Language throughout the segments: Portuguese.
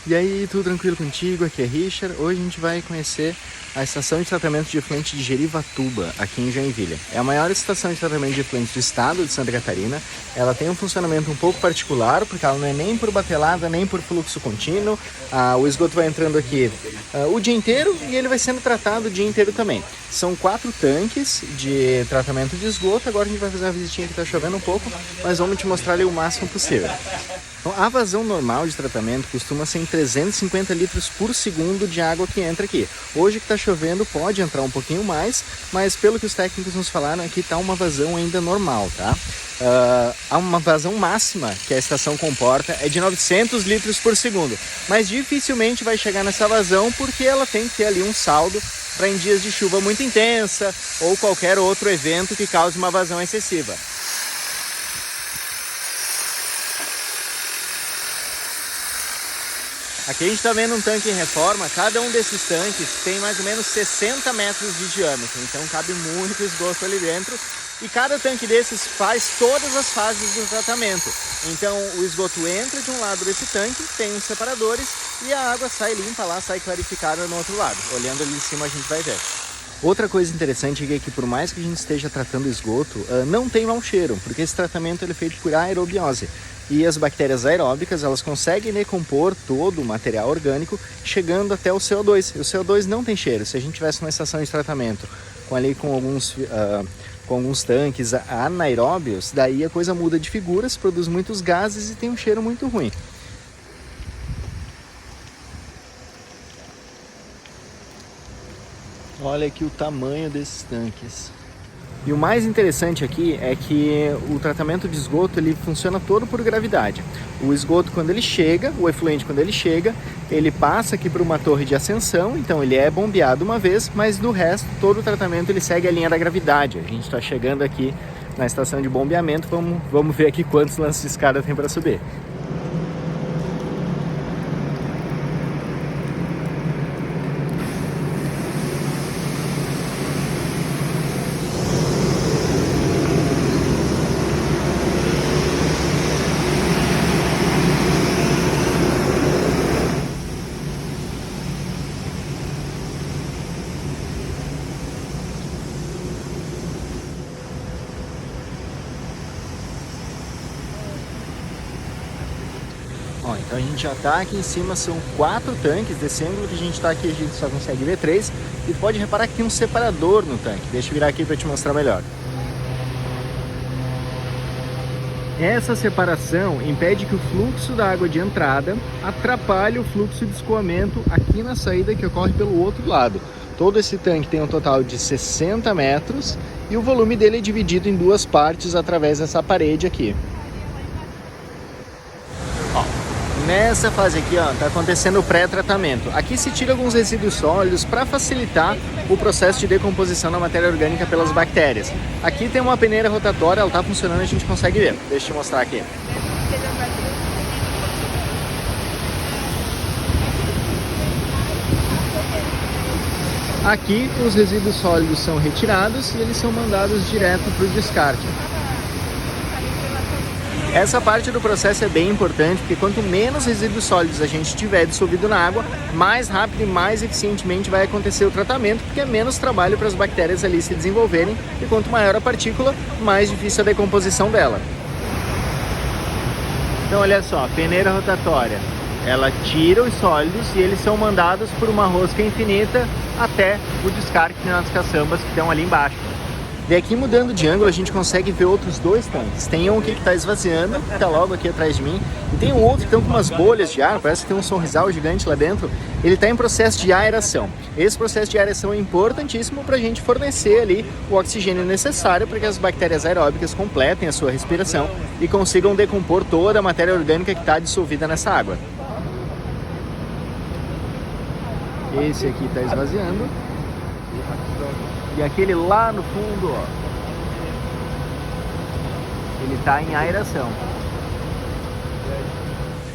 E aí, tudo tranquilo contigo? Aqui é Richard. Hoje a gente vai conhecer a estação de tratamento de efluente de Jerivatuba, aqui em Joinville. É a maior estação de tratamento de efluente do estado de Santa Catarina. Ela tem um funcionamento um pouco particular, porque ela não é nem por batelada, nem por fluxo contínuo. O esgoto vai entrando aqui o dia inteiro e ele vai sendo tratado o dia inteiro também. São 4 tanques de tratamento de esgoto. Agora a gente vai fazer uma visitinha que está chovendo um pouco, mas vamos te mostrar ali o máximo possível. Então, a vazão normal de tratamento costuma ser em 350 litros por segundo de água que entra aqui. Hoje que está chovendo pode entrar um pouquinho mais, mas pelo que os técnicos nos falaram, aqui está uma vazão ainda normal, tá? Há uma vazão máxima que a estação comporta é de 900 litros por segundo, mas dificilmente vai chegar nessa vazão porque ela tem que ter ali um saldo para em dias de chuva muito intensa ou qualquer outro evento que cause uma vazão excessiva. Aqui a gente está vendo um tanque em reforma. Cada um desses tanques tem mais ou menos 60 metros de diâmetro, então cabe muito esgoto ali dentro. E cada tanque desses faz todas as fases do tratamento. Então o esgoto entra de um lado desse tanque, tem uns separadores e a água sai limpa lá, sai clarificada no outro lado. Olhando ali em cima a gente vai ver. Outra coisa interessante é que por mais que a gente esteja tratando esgoto, não tem mau cheiro, porque esse tratamento ele é feito por aerobiose. E as bactérias aeróbicas, elas conseguem decompor todo o material orgânico, chegando até o CO2. E o CO2 não tem cheiro. Se a gente tivesse uma estação de tratamento com alguns tanques anaeróbios, daí a coisa muda de figura, se produz muitos gases e tem um cheiro muito ruim. Olha aqui o tamanho desses tanques. E o mais interessante aqui é que o tratamento de esgoto ele funciona todo por gravidade. O esgoto quando ele chega, o efluente quando ele chega, ele passa aqui por uma torre de ascensão, então ele é bombeado uma vez, mas do resto todo o tratamento ele segue a linha da gravidade. A gente está chegando aqui na estação de bombeamento, vamos ver aqui quantos lances de escada tem para subir. Então a gente já está aqui em cima, são 4 tanques. Desse ângulo que a gente está aqui, a gente só consegue ver 3. E pode reparar que tem um separador no tanque. Deixa eu virar aqui para te mostrar melhor. Essa separação impede que o fluxo da água de entrada atrapalhe o fluxo de escoamento aqui na saída que ocorre pelo outro lado. Todo esse tanque tem um total de 60 metros e o volume dele é dividido em 2 partes através dessa parede aqui. Nessa fase aqui, está acontecendo o pré-tratamento. Aqui se tira alguns resíduos sólidos para facilitar o processo de decomposição da matéria orgânica pelas bactérias. Aqui tem uma peneira rotatória, ela está funcionando, a gente consegue ver. Deixa eu te mostrar aqui. Aqui os resíduos sólidos são retirados e eles são mandados direto para o descarte. Essa parte do processo é bem importante, porque quanto menos resíduos sólidos a gente tiver dissolvido na água, mais rápido e mais eficientemente vai acontecer o tratamento, porque é menos trabalho para as bactérias ali se desenvolverem, e quanto maior a partícula, mais difícil a decomposição dela. Então olha só, a peneira rotatória, ela tira os sólidos e eles são mandados por uma rosca infinita até o descarte nas caçambas que estão ali embaixo. E aqui mudando de ângulo a gente consegue ver outros 2 tanques. Tem um aqui que está esvaziando, que está logo aqui atrás de mim. E tem um outro que está com umas bolhas de ar, parece que tem um sorrisal gigante lá dentro. Ele está em processo de aeração. Esse processo de aeração é importantíssimo para a gente fornecer ali o oxigênio necessário para que as bactérias aeróbicas completem a sua respiração e consigam decompor toda a matéria orgânica que está dissolvida nessa água. Esse aqui está esvaziando. E aquele lá no fundo, ó, ele está em aeração.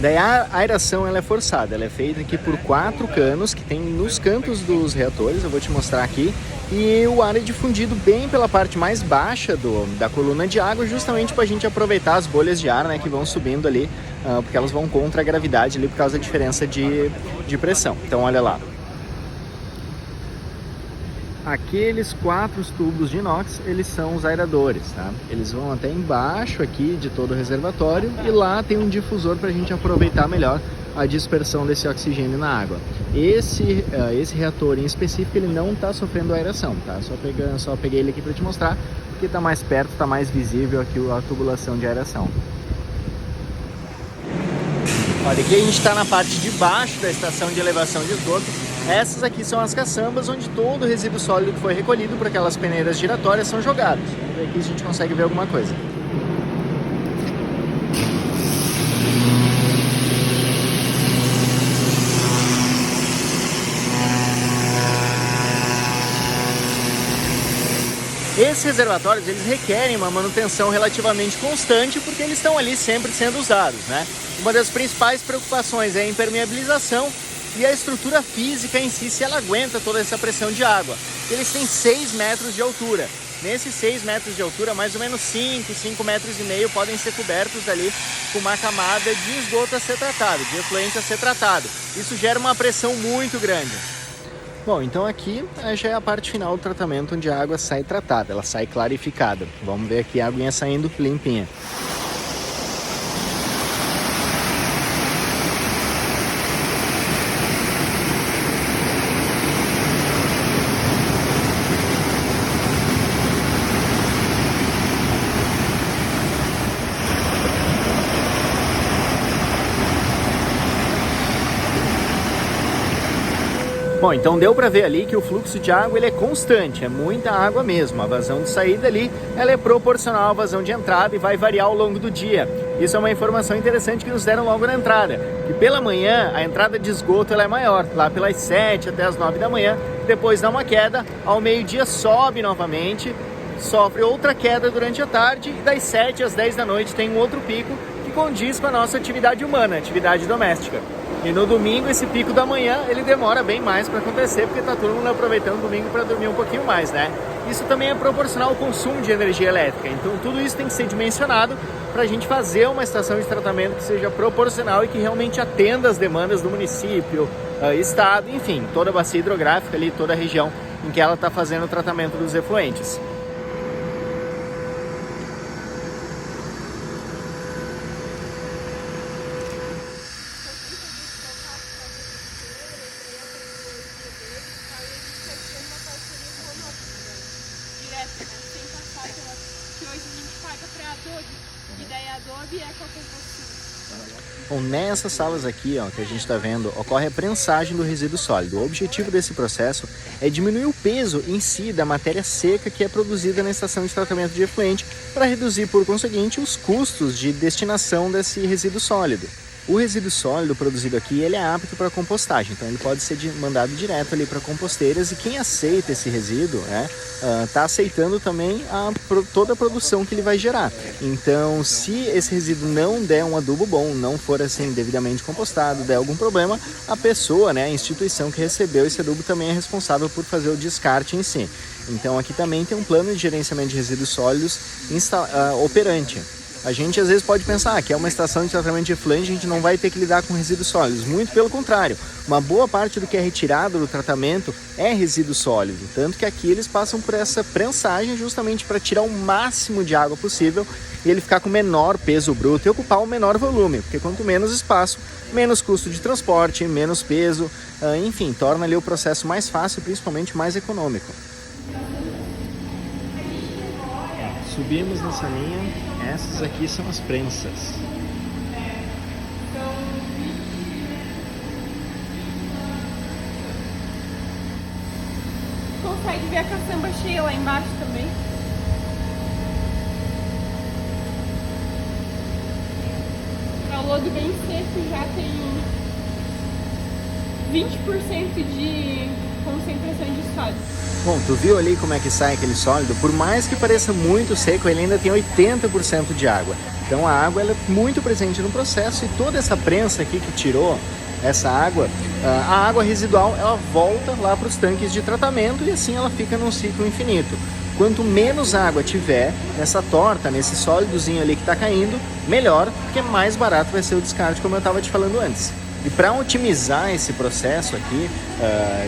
Daí a aeração ela é forçada, ela é feita aqui por 4 canos que tem nos cantos dos reatores, eu vou te mostrar aqui. E o ar é difundido bem pela parte mais baixa da coluna de água, justamente para a gente aproveitar as bolhas de ar, né, que vão subindo ali porque elas vão contra a gravidade ali por causa da diferença de pressão. Então olha lá. Aqueles 4 tubos de inox, eles são os aeradores, tá? Eles vão até embaixo aqui de todo o reservatório e lá tem um difusor para a gente aproveitar melhor a dispersão desse oxigênio na água. Esse reator em específico, ele não está sofrendo aeração, tá? Só peguei ele aqui para te mostrar, porque está mais perto, está mais visível aqui a tubulação de aeração. Olha, aqui a gente está na parte de baixo da estação de elevação de esgoto. Essas aqui são as caçambas, onde todo o resíduo sólido que foi recolhido por aquelas peneiras giratórias são jogados. Vamos ver aqui se a gente consegue ver alguma coisa. Esses reservatórios, eles requerem uma manutenção relativamente constante porque eles estão ali sempre sendo usados, né? Uma das principais preocupações é a impermeabilização e a estrutura física em si, se ela aguenta toda essa pressão de água. Eles têm 6 metros de altura. Nesses 6 metros de altura, mais ou menos 5 metros e meio podem ser cobertos ali com uma camada de esgoto a ser tratado, de efluente a ser tratado. Isso gera uma pressão muito grande. Bom, então aqui já é a parte final do tratamento, onde a água sai tratada, ela sai clarificada. Vamos ver aqui a aguinha saindo limpinha. Bom, então deu para ver ali que o fluxo de água ele é constante, é muita água mesmo. A vazão de saída ali ela é proporcional à vazão de entrada e vai variar ao longo do dia. Isso é uma informação interessante que nos deram logo na entrada, que pela manhã a entrada de esgoto ela é maior, lá pelas 7 até as 9 da manhã, depois dá uma queda, ao meio-dia sobe novamente, sofre outra queda durante a tarde e das 7 às 10 da noite tem um outro pico que condiz com a nossa atividade humana, atividade doméstica. E no domingo, esse pico da manhã, ele demora bem mais para acontecer, porque está todo mundo aproveitando o domingo para dormir um pouquinho mais, né? Isso também é proporcional ao consumo de energia elétrica. Então, tudo isso tem que ser dimensionado para a gente fazer uma estação de tratamento que seja proporcional e que realmente atenda as demandas do município, estado, enfim, toda a bacia hidrográfica ali, toda a região em que ela está fazendo o tratamento dos efluentes. Bom, nessas salas aqui, ó, que a gente está vendo, ocorre a prensagem do resíduo sólido. O objetivo desse processo é diminuir o peso em si da matéria seca que é produzida na estação de tratamento de efluente para reduzir, por conseguinte, os custos de destinação desse resíduo sólido. O resíduo sólido produzido aqui, ele é apto para compostagem, então ele pode ser mandado direto ali para composteiras e quem aceita esse resíduo, está aceitando também toda a produção que ele vai gerar. Então, se esse resíduo não der um adubo bom, não for assim devidamente compostado, der algum problema, a pessoa, a instituição que recebeu esse adubo também é responsável por fazer o descarte em si. Então, aqui também tem um plano de gerenciamento de resíduos sólidos operante. A gente às vezes pode pensar que é uma estação de tratamento de efluente, a gente não vai ter que lidar com resíduos sólidos. Muito pelo contrário, uma boa parte do que é retirado do tratamento é resíduo sólido. Tanto que aqui eles passam por essa prensagem justamente para tirar o máximo de água possível e ele ficar com menor peso bruto e ocupar o menor volume. Porque quanto menos espaço, menos custo de transporte, menos peso, enfim, torna ali o processo mais fácil e principalmente mais econômico. Subimos nessa linha. Essas aqui são as prensas. Consegue ver a caçamba cheia lá embaixo também. O lodo bem seco já tem 20% de concentração de sólido. Bom, tu viu ali como é que sai aquele sólido? Por mais que pareça muito seco, ele ainda tem 80% de água. Então a água ela é muito presente no processo e toda essa prensa aqui que tirou essa água, a água residual ela volta lá para os tanques de tratamento e assim ela fica num ciclo infinito. Quanto menos água tiver nessa torta, nesse sólidozinho ali que está caindo, melhor, porque mais barato vai ser o descarte, como eu estava te falando antes. E para otimizar esse processo aqui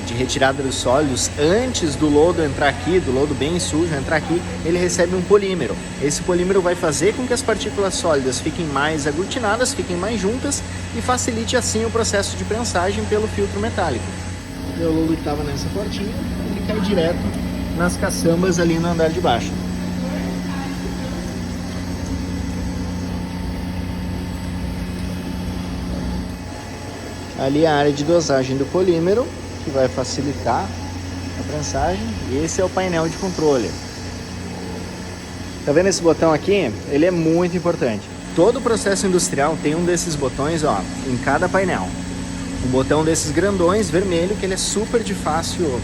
de retirada dos sólidos, antes do lodo entrar aqui, do lodo bem sujo entrar aqui, ele recebe um polímero. Esse polímero vai fazer com que as partículas sólidas fiquem mais aglutinadas, fiquem mais juntas e facilite assim o processo de prensagem pelo filtro metálico. O meu lodo que estava nessa portinha, ele cai direto nas caçambas ali no andar de baixo. Ali a área de dosagem do polímero, que vai facilitar a prensagem, e esse é o painel de controle. Tá vendo esse botão aqui? Ele é muito importante. Todo processo industrial tem um desses botões, ó, em cada painel. Um botão desses grandões, vermelho, que ele é super de fácil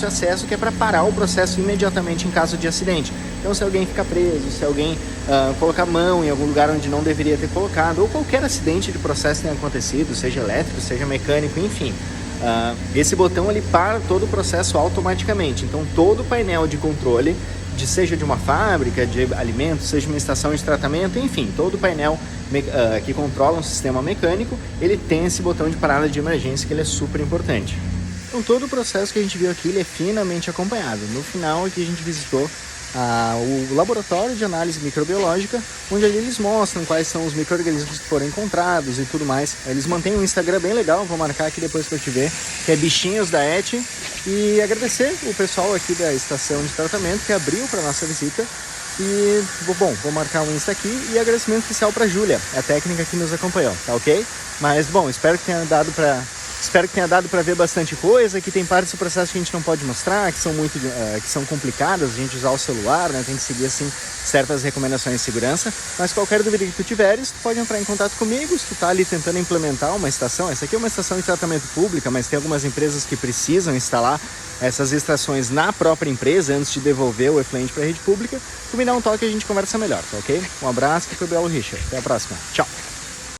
acesso, que é para parar o processo imediatamente em caso de acidente. Então, se alguém ficar preso, se alguém colocar a mão em algum lugar onde não deveria ter colocado, ou qualquer acidente de processo tenha acontecido, seja elétrico, seja mecânico, enfim, esse botão ele para todo o processo automaticamente. Então, todo o painel de controle, seja de uma fábrica de alimentos, seja uma estação de tratamento, enfim, todo o painel que controla um sistema mecânico, ele tem esse botão de parada de emergência, que ele é super importante. Então, todo o processo que a gente viu aqui, ele é finamente acompanhado. No final, aqui a gente visitou o laboratório de análise microbiológica, onde ali eles mostram quais são os micro-organismos que foram encontrados e tudo mais. Eles mantêm um Instagram bem legal, vou marcar aqui depois para te ver, que é Bichinhos da ET. E agradecer o pessoal aqui da estação de tratamento que abriu para nossa visita. E, bom, vou marcar o Insta aqui, e agradecimento especial para a Júlia, a técnica que nos acompanhou, tá ok? Mas, bom, espero que tenha dado para ver bastante coisa, que tem partes do processo que a gente não pode mostrar, que são complicadas, a gente usar o celular, né? Tem que seguir assim certas recomendações de segurança. Mas qualquer dúvida que tu tiveres, tu pode entrar em contato comigo. Se tu tá ali tentando implementar uma estação, essa aqui é uma estação de tratamento pública, mas tem algumas empresas que precisam instalar essas estações na própria empresa antes de devolver o effluent para a rede pública, tu me dá um toque e a gente conversa melhor, tá ok? Um abraço, que foi o Belo Richard. Até a próxima. Tchau!